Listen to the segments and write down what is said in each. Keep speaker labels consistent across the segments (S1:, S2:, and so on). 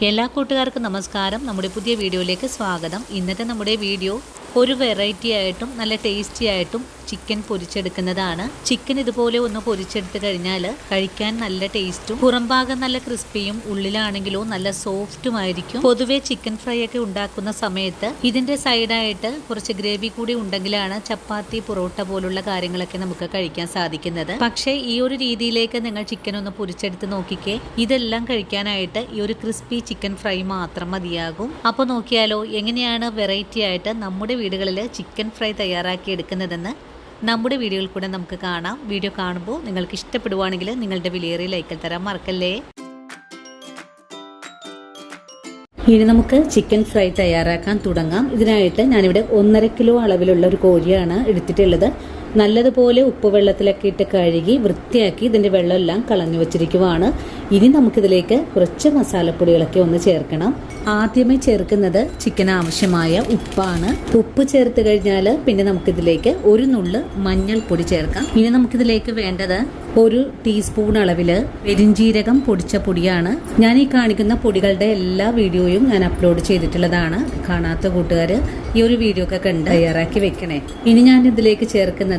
S1: എല്ലാ കൂട്ടുകാർക്കും നമസ്കാരം. നമ്മുടെ പുതിയ വീഡിയോയിലേക്ക് സ്വാഗതം. ഇന്നത്തെ നമ്മുടെ വീഡിയോ ഒരു വെറൈറ്റി ആയിട്ടും നല്ല ടേസ്റ്റി ആയിട്ടും ചിക്കൻ പൊരിച്ചെടുക്കുന്നതാണ്. ചിക്കൻ ഇതുപോലെ ഒന്ന് പൊരിച്ചെടുത്ത് കഴിഞ്ഞാൽ കഴിക്കാൻ നല്ല ടേസ്റ്റും പുറംഭാഗം നല്ല ക്രിസ്പിയും ഉള്ളിലാണെങ്കിലോ നല്ല സോഫ്റ്റുമായിരിക്കും. പൊതുവെ ചിക്കൻ ഫ്രൈ ഒക്കെ ഉണ്ടാക്കുന്ന സമയത്ത് ഇതിന്റെ സൈഡായിട്ട് കുറച്ച് ഗ്രേവി കൂടി ഉണ്ടെങ്കിലാണ് ചപ്പാത്തി പൊറോട്ട പോലുള്ള കാര്യങ്ങളൊക്കെ നമുക്ക് കഴിക്കാൻ സാധിക്കുന്നത്. പക്ഷേ ഈ ഒരു രീതിയിലേക്ക് നിങ്ങൾ ചിക്കൻ ഒന്ന് പൊരിച്ചെടുത്ത് നോക്കിക്കേ, ഇതെല്ലാം കഴിക്കാനായിട്ട് ഈ ഒരു ക്രിസ്പി ചിക്കൻ ഫ്രൈ മാത്രം മതിയാകും. അപ്പോൾ നോക്കിയാലോ എങ്ങനെയാണ് വെറൈറ്റി ആയിട്ട് നമ്മുടെ വീടുകളിൽ ചിക്കൻ ഫ്രൈ തയ്യാറാക്കി എടുക്കുന്നതെന്ന് നമ്മുടെ വീഡിയോയിൽ കൂടെ നമുക്ക് കാണാം. വീഡിയോ കാണുമ്പോൾ നിങ്ങൾക്ക് ഇഷ്ടപ്പെടുവാണെങ്കിൽ നിങ്ങളുടെ വിലയേറിയ ലൈക്കിൽ തരാൻ മറക്കല്ലേ. ഇനി നമുക്ക് ചിക്കൻ ഫ്രൈ തയ്യാറാക്കാൻ തുടങ്ങാം. ഇതിനായിട്ട് ഞാനിവിടെ 1.5 കിലോ അളവിലുള്ള ഒരു കോഴിയാണ് എടുത്തിട്ടുള്ളത്. നല്ലതുപോലെ ഉപ്പുവെള്ളത്തിലൊക്കെ ഇട്ട് കഴുകി വൃത്തിയാക്കി ഇതിൻ്റെ വെള്ളമെല്ലാം കളഞ്ഞു വെച്ചിരിക്കുവാണ്. ഇനി നമുക്കിതിലേക്ക് കുറച്ച് മസാലപ്പൊടികളൊക്കെ ഒന്ന് ചേർക്കണം. ആദ്യമേ ചേർക്കുന്നത് ചിക്കന് ആവശ്യമായ ഉപ്പാണ്. ഉപ്പ് ചേർത്ത് കഴിഞ്ഞാൽ പിന്നെ നമുക്കിതിലേക്ക് ഒരു നുള്ള് മഞ്ഞൾപ്പൊടി ചേർക്കാം. ഇനി നമുക്കിതിലേക്ക് വേണ്ടത് 1 ടീസ്പൂൺ അളവിൽ പെരിഞ്ജീരകം പൊടിച്ച പൊടിയാണ്. ഞാൻ ഈ കാണിക്കുന്ന പൊടികളുടെ എല്ലാ വീഡിയോയും ഞാൻ അപ്ലോഡ് ചെയ്തിട്ടുള്ളതാണ്. കാണാത്ത കൂട്ടുകാർ ഈ ഒരു വീഡിയോ ഒക്കെ കണ്ട് തയ്യാറാക്കി വെക്കണേ. ഇനി ഞാൻ ഇതിലേക്ക് ചേർക്കുന്നത്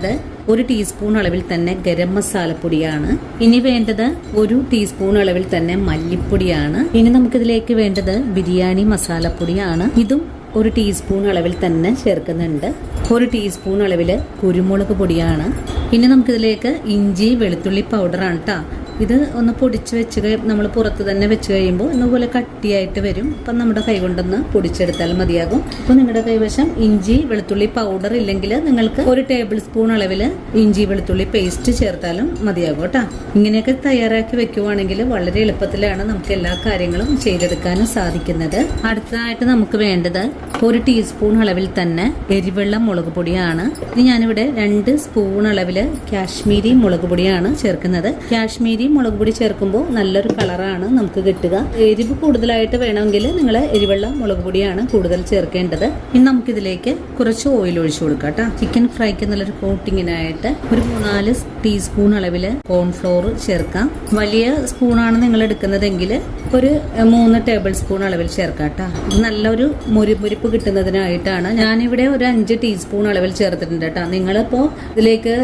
S1: 1 ടീസ്പൂൺ അളവിൽ തന്നെ ഗരം മസാലപ്പൊടിയാണ്. ഇനി വേണ്ടത് 1 ടീസ്പൂൺ അളവിൽ തന്നെ മല്ലിപ്പൊടിയാണ്. ഇനി നമുക്കിതിലേക്ക് വേണ്ടത് ബിരിയാണി മസാലപ്പൊടിയാണ്. ഇതും 1 ടീസ്പൂൺ അളവിൽ തന്നെ ചേർക്കുന്നുണ്ട്. 1 ടീസ്പൂൺ അളവിൽ കുരുമുളക് പൊടിയാണ്. ഇനി നമുക്കിതിലേക്ക് ഇഞ്ചി വെളുത്തുള്ളി പൗഡറാണ് കേട്ടോ. ഇത് ഒന്ന് പൊടിച്ച് വെച്ച് നമ്മൾ പുറത്ത് തന്നെ വെച്ച് കഴിയുമ്പോൾ ഇന്നുപോലെ കട്ടിയായിട്ട് വരും. അപ്പം നമ്മുടെ കൈ കൊണ്ടൊന്ന് പൊടിച്ചെടുത്താൽ മതിയാകും. അപ്പോൾ നിങ്ങളുടെ കൈവശം ഇഞ്ചി വെളുത്തുള്ളി പൗഡർ ഇല്ലെങ്കിൽ നിങ്ങൾക്ക് 1 ടേബിൾ സ്പൂൺ അളവിൽ ഇഞ്ചി വെളുത്തുള്ളി പേസ്റ്റ് ചേർത്താലും മതിയാകും കേട്ടോ. ഇങ്ങനെയൊക്കെ തയ്യാറാക്കി വെക്കുവാണെങ്കിൽ വളരെ എളുപ്പത്തിലാണ് നമുക്ക് എല്ലാ കാര്യങ്ങളും ചെയ്തെടുക്കാനും സാധിക്കുന്നത്. അടുത്തതായിട്ട് നമുക്ക് വേണ്ടത് 1 ടീസ്പൂൺ അളവിൽ തന്നെ എരിവെള്ള മുളക് പൊടിയാണ്. ഇനി ഞാനിവിടെ 2 സ്പൂൺ അളവിൽ കാശ്മീരി മുളക് പൊടിയാണ് ചേർക്കുന്നത്. കാശ്മീരി മുളക് പൊടി ചേർക്കുമ്പോൾ നല്ലൊരു കളറാണ് നമുക്ക് കിട്ടുക. എരിവ് കൂടുതലായിട്ട് വേണമെങ്കിൽ നിങ്ങൾ എരിവെള്ള മുളക് പൊടിയാണ് കൂടുതൽ ചേർക്കേണ്ടത്. ഇനി നമുക്കിതിലേക്ക് കുറച്ച് ഓയിൽ ഒഴിച്ചു കൊടുക്കാം കേട്ടോ. ചിക്കൻ ഫ്രൈക്ക് നല്ലൊരു കോട്ടിങ്ങിനായിട്ട് ഒരു 3-4 ടീസ്പൂൺ അളവിൽ കോൺഫ്ലോർ ചേർക്കാം. വലിയ സ്പൂണാണ് നിങ്ങൾ എടുക്കുന്നതെങ്കിൽ ഒരു 3 ടേബിൾ സ്പൂൺ അളവിൽ ചേർക്കാം കേട്ടോ. ഇത് നല്ലൊരു മുരിപ്പ് കിട്ടുന്നതിനായിട്ടാണ് ഞാനിവിടെ ഒരു 5 ടീസ്പൂൺ അളവിൽ ചേർത്തിട്ടുണ്ട് കേട്ടോ. നിങ്ങളിപ്പോൾ ഇതിലേക്ക്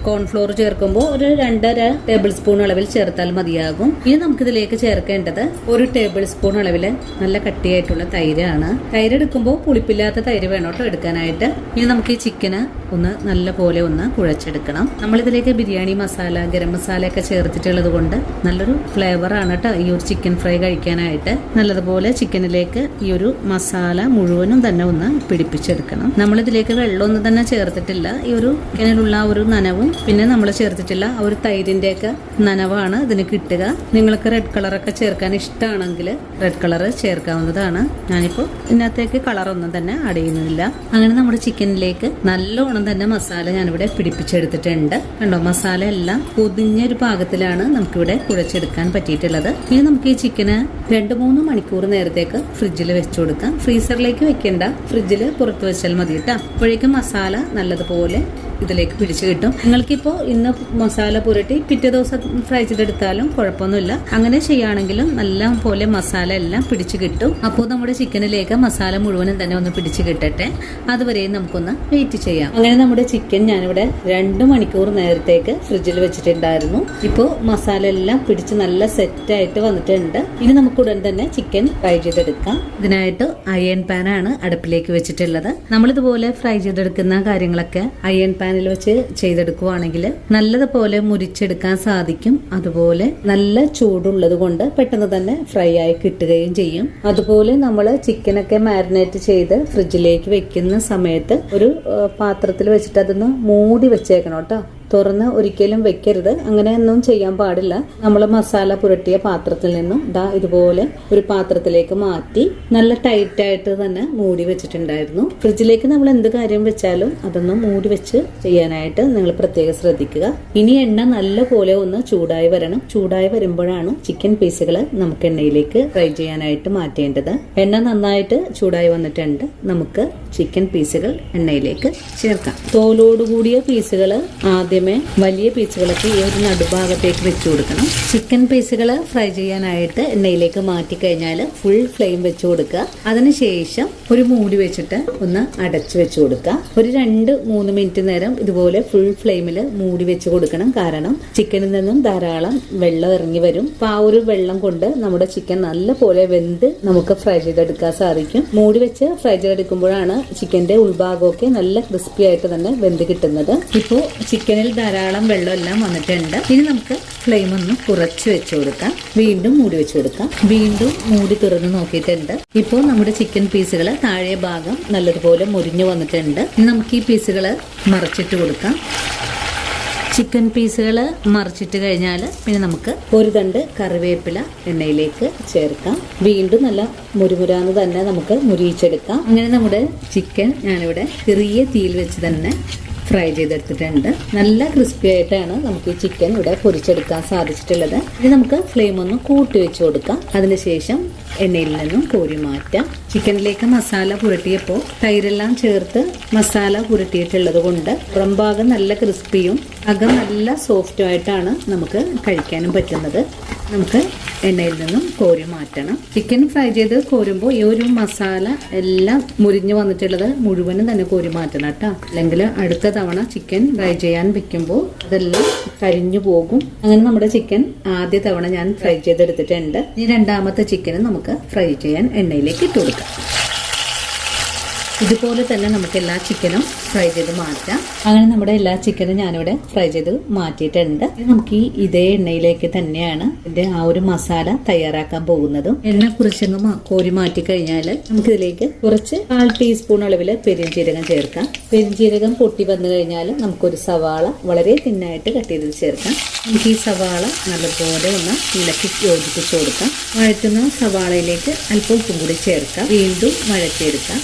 S1: കോൺഫ്ലോർ ചേർക്കുമ്പോൾ ഒരു 2.5 ടേബിൾ സ്പൂൺ അളവിൽ ചേർത്താൽ മതിയാകും. ഇനി നമുക്കിതിലേക്ക് ചേർക്കേണ്ടത് 1 ടേബിൾ സ്പൂൺ അളവിൽ നല്ല കട്ടിയായിട്ടുള്ള തൈരാണ്. തൈര് എടുക്കുമ്പോൾ പുളിപ്പില്ലാത്ത തൈര് വേണം കേട്ടോ എടുക്കാനായിട്ട്. ഇനി നമുക്ക് ഈ ചിക്കന് ഒന്ന് നല്ല പോലെ ഒന്ന് കുഴച്ചെടുക്കണം. നമ്മളിതിലേക്ക് ബിരിയാണി മസാല ഗരം മസാല ഒക്കെ ചേർത്തിട്ടുള്ളത് കൊണ്ട് നല്ലൊരു ഫ്ലേവറാണ് കേട്ടോ ഈ ഒരു ചിക്കൻ ഫ്രൈ കഴിക്കാനായിട്ട്. നല്ലതുപോലെ ചിക്കനിലേക്ക് ഈ ഒരു മസാല മുഴുവനും തന്നെ ഒന്ന് പിടിപ്പിച്ചെടുക്കണം. നമ്മളിതിലേക്ക് വെള്ളമൊന്നും തന്നെ ചേർത്തിട്ടില്ല. ഈ ഒരു ചിക്കനിലുള്ള ആ ഒരു നനവും പിന്നെ നമ്മൾ ചേർത്തിട്ടില്ല ആ ഒരു തൈരിൻ്റെയൊക്കെ നനവാണ് ഇതിന് കിട്ടുക. നിങ്ങൾക്ക് റെഡ് കളറൊക്കെ ചേർക്കാൻ ഇഷ്ടമാണെങ്കിൽ റെഡ് കളർ ചേർക്കാവുന്നതാണ്. ഞാനിപ്പോൾ ഇതിനകത്തേക്ക് കളറൊന്നും തന്നെ ആഡ് ചെയ്യുന്നില്ല. അങ്ങനെ നമ്മുടെ ചിക്കനിലേക്ക് നല്ലോണം തന്നെ മസാല ഞാനിവിടെ പിടിപ്പിച്ചെടുത്തിട്ടുണ്ട്. കണ്ടോ, മസാല എല്ലാം പൊതിഞ്ഞൊരു പാകത്തിലാണ് നമുക്കിവിടെ കുഴച്ചെടുക്കാൻ പറ്റിയിട്ടുള്ളത്. ഇനി നമുക്ക് ഈ ചിക്കന് 2-3 മണിക്കൂർ നേരത്തേക്ക് ഫ്രിഡ്ജിൽ വെച്ചു കൊടുക്കാം. ഫ്രീസറിലേക്ക് വെക്കേണ്ട, ഫ്രിഡ്ജിൽ പുറത്ത് വെച്ചാൽ മതി കേട്ടോ. അപ്പോഴേക്കും മസാല നല്ലതുപോലെ ഇതിലേക്ക് പിടിച്ചു കിട്ടും. നിങ്ങൾക്കിപ്പോൾ ഇന്ന് മസാല പുരട്ടി പിറ്റേ ദിവസം ഫ്രൈ ചെയ്തെടുത്താലും കുഴപ്പമൊന്നുമില്ല. അങ്ങനെ ചെയ്യുകയാണെങ്കിലും നല്ല പോലെ മസാല എല്ലാം പിടിച്ചു കിട്ടും. അപ്പോൾ നമ്മുടെ ചിക്കനിലേക്ക് മസാല മുഴുവനും തന്നെ ഒന്ന് പിടിച്ചു കിട്ടട്ടെ. അതുവരെയും നമുക്കൊന്ന് വെയിറ്റ് ചെയ്യാം. അങ്ങനെ നമ്മുടെ ചിക്കൻ ഞാനിവിടെ 2 മണിക്കൂർ നേരത്തേക്ക് ഫ്രിഡ്ജിൽ വെച്ചിട്ടുണ്ടായിരുന്നു. ഇപ്പോൾ മസാല എല്ലാം പിടിച്ച് നല്ല സെറ്റായിട്ട് വന്നിട്ടുണ്ട്. ഇനി നമുക്ക് ഉടൻ തന്നെ ചിക്കൻ ഫ്രൈ ചെയ്തെടുക്കാം. ഇതിനായിട്ട് അയൺ പാനാണ് അടുപ്പിലേക്ക് വെച്ചിട്ടുള്ളത്. നമ്മളിതുപോലെ ഫ്രൈ ചെയ്തെടുക്കുന്ന കാര്യങ്ങളൊക്കെ അയൺ പാനിൽ വെച്ച് ചെയ്തെടുക്കുവാണെങ്കിൽ നല്ലതുപോലെ മുരിച്ചെടുക്കാൻ സാധിക്കും. അതുപോലെ നല്ല ചൂടുള്ളത് കൊണ്ട് പെട്ടെന്ന് തന്നെ ഫ്രൈ ആയി കിട്ടുകയും ചെയ്യും. അതുപോലെ നമ്മൾ ചിക്കനൊക്കെ മാരിനേറ്റ് ചെയ്ത് ഫ്രിഡ്ജിലേക്ക് വെക്കുന്ന സമയത്ത് ഒരു പാത്രത്തിൽ വെച്ചിട്ട് അതൊന്ന് മൂടി വെച്ചേക്കണം കേട്ടോ. തുറന്ന് ഒരിക്കലും വെക്കരുത്. അങ്ങനെയൊന്നും ചെയ്യാൻ പാടില്ല. നമ്മൾ മസാല പുരട്ടിയ പാത്രത്തിൽ നിന്നും ഇതുപോലെ ഒരു പാത്രത്തിലേക്ക് മാറ്റി നല്ല ടൈറ്റായിട്ട് തന്നെ മൂടി വെച്ചിട്ടുണ്ടായിരുന്നു. ഫ്രിഡ്ജിലേക്ക് നമ്മൾ എന്ത് കാര്യം വെച്ചാലും അതൊന്ന് മൂടി വെച്ച് ചെയ്യാനായിട്ട് നിങ്ങൾ പ്രത്യേകം ശ്രദ്ധിക്കുക. ഇനി എണ്ണ നല്ല പോലെ ഒന്ന് ചൂടായി വരണം. ചൂടായി വരുമ്പോഴാണ് ചിക്കൻ പീസുകൾ നമുക്ക് എണ്ണയിലേക്ക് ഫ്രൈ ചെയ്യാനായിട്ട് മാറ്റേണ്ടത്. എണ്ണ നന്നായിട്ട് ചൂടായി വന്നിട്ടുണ്ട്. നമുക്ക് ചിക്കൻ പീസുകൾ എണ്ണയിലേക്ക് ചേർക്കാം. തോലോടുകൂടിയ പീസുകൾ ആദ്യം ആദ്യമേ വലിയ പീസുകളൊക്കെ ഈ ഒരു നടുഭാഗത്തേക്ക് വെച്ച് കൊടുക്കണം. ചിക്കൻ പീസുകൾ ഫ്രൈ ചെയ്യാനായിട്ട് എണ്ണയിലേക്ക് മാറ്റി കഴിഞ്ഞാൽ ഫുൾ ഫ്ലെയിം വെച്ച് കൊടുക്കുക. അതിനുശേഷം ഒരു മൂടി വെച്ചിട്ട് ഒന്ന് അടച്ചു വെച്ച് കൊടുക്കുക. ഒരു 2-3 മിനിറ്റ് നേരം ഇതുപോലെ ഫുൾ ഫ്ലെയിമിൽ മൂടി വെച്ച് കൊടുക്കണം. കാരണം ചിക്കനിൽ നിന്നും ധാരാളം വെള്ളം ഇറങ്ങി വരും. അപ്പൊ ആ ഒരു വെള്ളം കൊണ്ട് നമ്മുടെ ചിക്കൻ നല്ല പോലെ വെന്ത് നമുക്ക് ഫ്രൈ ചെയ്തെടുക്കാൻ സാധിക്കും. മൂടി വെച്ച് ഫ്രൈ ചെയ്തെടുക്കുമ്പോഴാണ് ചിക്കന്റെ ഉൾഭാഗമൊക്കെ നല്ല ക്രിസ്പി ആയിട്ട് തന്നെ വെന്ത് കിട്ടുന്നത്. ഇപ്പോൾ ചിക്കനിൽ ധാരാളം വെള്ളമെല്ലാം വന്നിട്ടുണ്ട്. ഇനി നമുക്ക് ഫ്ലെയിം ഒന്ന് കുറച്ച് വെച്ച് കൊടുക്കാം. വീണ്ടും മൂടി വെച്ച് കൊടുക്കാം. വീണ്ടും മൂടി തുറന്ന് നോക്കിയിട്ടുണ്ട്. ഇപ്പോൾ നമ്മുടെ ചിക്കൻ പീസുകൾ താഴെ ഭാഗം നല്ലതുപോലെ മുരിഞ്ഞു വന്നിട്ടുണ്ട്. ഇനി നമുക്ക് ഈ പീസുകൾ മറിച്ചിട്ട് കൊടുക്കാം. ചിക്കൻ പീസുകൾ മറിച്ചിട്ട് കഴിഞ്ഞാൽ പിന്നെ നമുക്ക് ഒരു തണ്ട് കറിവേപ്പില എണ്ണയിലേക്ക് ചേർക്കാം. വീണ്ടും നല്ല മുരുമുരാന്ന് തന്നെ നമുക്ക് മുരിയിച്ചെടുക്കാം. അങ്ങനെ നമ്മുടെ ചിക്കൻ ഞാനിവിടെ ചെറിയ തീയിൽ വെച്ച് തന്നെ ഫ്രൈ ചെയ്തെടുത്തിട്ടുണ്ട്. നല്ല ക്രിസ്പി ആയിട്ടാണ് നമുക്ക് ഈ ചിക്കൻ ഇവിടെ പൊരിച്ചെടുക്കാൻ സാധിച്ചിട്ടുള്ളത്. ഇനി നമുക്ക് ഫ്ലെയിം ഒന്ന് കൂട്ടി വെച്ച് കൊടുക്കാം. അതിനുശേഷം എണ്ണയിൽ നിന്നും കോരി മാറ്റാം. ചിക്കനിലേക്ക് മസാല പുരട്ടിയപ്പോൾ തൈരെല്ലാം ചേർത്ത് മസാല പുരട്ടിയിട്ടുള്ളത് കൊണ്ട് പുറം ഭാഗം നല്ല ക്രിസ്പിയും അകം നല്ല സോഫ്റ്റും ആയിട്ടാണ് നമുക്ക് കഴിക്കാനും പറ്റുന്നത്. നമുക്ക് എണ്ണയിൽ നിന്നും കോരി മാറ്റണം. ചിക്കൻ ഫ്രൈ ചെയ്ത് കോരുമ്പോൾ ഈ ഒരു മസാല എല്ലാം മുരിഞ്ഞു വന്നിട്ടുള്ളത് മുഴുവനും തന്നെ കോരി മാറ്റണം കേട്ടോ. അല്ലെങ്കിൽ അടുത്ത തവണ ചിക്കൻ ഫ്രൈ ചെയ്യാൻ വെക്കുമ്പോൾ അതെല്ലാം കരിഞ്ഞു പോകും. അങ്ങനെ നമ്മുടെ ചിക്കൻ ആദ്യ തവണ ഞാൻ ഫ്രൈ ചെയ്തെടുത്തിട്ടുണ്ട്. ഇനി രണ്ടാമത്തെ ചിക്കന് നമുക്ക് ഫ്രൈ ചെയ്യാൻ എണ്ണയിലേക്ക് ഇട്ട് കൊടുക്കാം. ഇതുപോലെ തന്നെ നമുക്ക് എല്ലാ ചിക്കനും ഫ്രൈ ചെയ്ത് മാറ്റാം. അങ്ങനെ നമ്മുടെ എല്ലാ ചിക്കനും ഞാനിവിടെ ഫ്രൈ ചെയ്ത് മാറ്റിയിട്ടുണ്ട്. നമുക്ക് ഇതേ എണ്ണയിലേക്ക് തന്നെയാണ് ഇതിന്റെ ആ ഒരു മസാല തയ്യാറാക്കാൻ പോകുന്നതും. എണ്ണ കുറച്ചങ്ങ് കോരി മാറ്റി കഴിഞ്ഞാൽ നമുക്കിതിലേക്ക് കുറച്ച് 1/4 ടീസ്പൂൺ അളവില് പെരിഞ്ചീരകം ചേർക്കാം. പെരിഞ്ചീരകം പൊട്ടി വന്നു കഴിഞ്ഞാൽ നമുക്കൊരു സവാള വളരെ തിന്നായിട്ട് കട്ട് ചെയ്ത് ചേർക്കാം. നമുക്ക് ഈ സവാള നല്ലപോലെ ഒന്ന് ഇളക്കി യോജിപ്പിച്ച് കൊടുക്കാം. വഴറ്റുന്ന സവാളയിലേക്ക് അല്പം ഉപ്പും കൂടി ചേർക്കാം. വീണ്ടും വഴറ്റിയെടുക്കാം.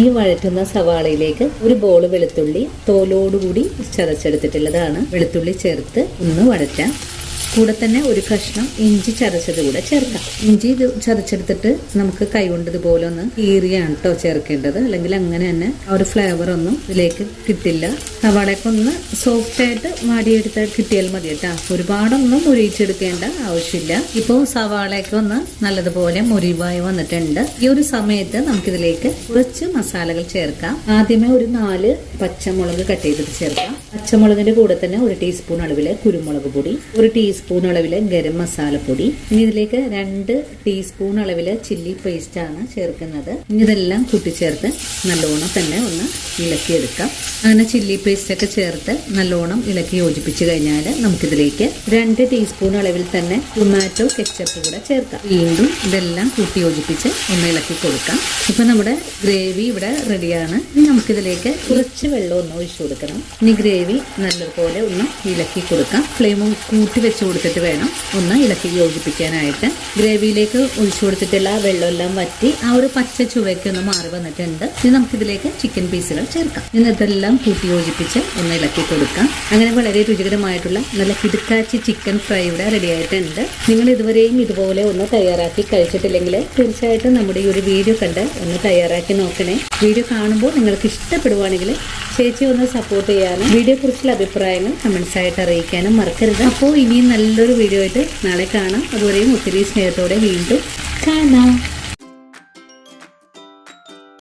S1: ഈ വഴറ്റുന്ന സവാളയിലേക്ക് ഒരു ബോൾ വെളുത്തുള്ളി തോലോടുകൂടി ചതച്ചെടുത്തിട്ടുള്ളതാണ്. വെളുത്തുള്ളി ചേർത്ത് ഒന്ന് വഴറ്റാം. കൂടെ തന്നെ ഒരു കഷ്ണം ഇഞ്ചി ചതച്ചത് കൂടെ ചേർക്കാം. ഇഞ്ചി ചതച്ചെടുത്തിട്ട് നമുക്ക് കൈകൊണ്ട് ഇതുപോലെ ഒന്ന് കീറിയാണ് കേട്ടോ ചേർക്കേണ്ടത്. അല്ലെങ്കിൽ അങ്ങനെ തന്നെ ആ ഒരു ഫ്ലേവർ ഒന്നും ഇതിലേക്ക് കിട്ടില്ല. സവാളയൊക്കെ ഒന്ന് സോഫ്റ്റ് ആയിട്ട് വാടിയെടുത്ത് കിട്ടിയാൽ മതി കേട്ടോ. ഒരുപാടൊന്നും മുരിയിച്ചെടുക്കേണ്ട ആവശ്യമില്ല. ഇപ്പോൾ സവാളയൊക്കെ ഒന്ന് നല്ലതുപോലെ മുരിവായി വന്നിട്ടുണ്ട്. ഈ ഒരു സമയത്ത് നമുക്കിതിലേക്ക് കുറച്ച് മസാലകൾ ചേർക്കാം. ആദ്യമേ ഒരു 4 പച്ചമുളക് കട്ട് ചെയ്തിട്ട് ചേർക്കാം. പച്ചമുളകിന്റെ കൂടെ തന്നെ 1 ടീസ്പൂൺ അളവില് കുരുമുളക് പൊടി, 1 ടീസ്പൂൺ അളവില് ഗരം മസാലപ്പൊടി, ഇനി ഇതിലേക്ക് 2 ടീസ്പൂൺ അളവില് ചില്ലി പേസ്റ്റ് ആണ് ചേർക്കുന്നത്. ഇനി ഇതെല്ലാം കൂട്ടിച്ചേർത്ത് നല്ലോണം തന്നെ ഒന്ന് ഇളക്കിയെടുക്കാം. അങ്ങനെ ചില്ലി പേസ്റ്റ് ഒക്കെ ചേർത്ത് നല്ലോണം ഇളക്കി യോജിപ്പിച്ച് കഴിഞ്ഞാൽ നമുക്കിതിലേക്ക് 2 ടീസ്പൂൺ അളവിൽ തന്നെ ടൊമാറ്റോ കെച്ചപ്പ് കൂടെ ചേർക്കാം. വീണ്ടും ഇതെല്ലാം കൂട്ടി യോജിപ്പിച്ച് ഒന്ന് ഇളക്കി കൊടുക്കാം. ഇപ്പൊ നമ്മുടെ ഗ്രേവി ഇവിടെ റെഡിയാണ്. ഇനി നമുക്കിതിലേക്ക് കുറച്ച് വെള്ളം ഒന്ന് ഒഴിച്ചു കൊടുക്കണം. ഇനി ഗ്രേവി നല്ലപോലെ ഒന്ന് ഇളക്കി കൊടുക്കാം. ഫ്ലെയിം കൂട്ടി വെച്ച് കൊടുത്തിട്ട് വേണം ഒന്ന് ഇളക്കി യോജിപ്പിക്കാനായിട്ട്. ഗ്രേവിയിലേക്ക് ഒഴിച്ചു കൊടുത്തിട്ടുള്ള വെള്ളമെല്ലാം വറ്റി ആ ഒരു പച്ച ചുവയ്ക്ക് ഒന്ന് മാറി വന്നിട്ടുണ്ട്. ഇനി നമുക്കിതിലേക്ക് ചിക്കൻ പീസുകൾ ചേർക്കാം. ഇനി ഇതെല്ലാം കൂട്ടി യോജിപ്പിച്ച് ഒന്ന് ഇളക്കി കൊടുക്കാം. അങ്ങനെ വളരെ രുചികരമായിട്ടുള്ള നല്ല കിടുക്കാച്ചി ചിക്കൻ ഫ്രൈ ഇവിടെ റെഡി ആയിട്ടുണ്ട്. നിങ്ങൾ ഇതുവരെയും ഇതുപോലെ ഒന്ന് തയ്യാറാക്കി കഴിച്ചിട്ടില്ലെങ്കിൽ തീർച്ചയായിട്ടും നമ്മുടെ ഈ ഒരു വീഡിയോ കണ്ട് ഒന്ന് തയ്യാറാക്കി നോക്കണേ. വീഡിയോ കാണുമ്പോൾ നിങ്ങൾക്ക് ഇഷ്ടപ്പെടുവാണെങ്കിൽ ചേച്ചി ഒന്ന് സപ്പോർട്ട് ചെയ്യാനും വീഡിയോ കുറിച്ചുള്ള അഭിപ്രായങ്ങൾ കമന്റ്സ് ആയിട്ട് അറിയിക്കാനും മറക്കരുത്. അപ്പോൾ ഇനിയും നല്ലൊരു വീഡിയോ ആയിട്ട് നാളെ കാണാം. അതുവരെയും ഒത്തിരി സ്നേഹത്തോടെ വീണ്ടും കാണാം.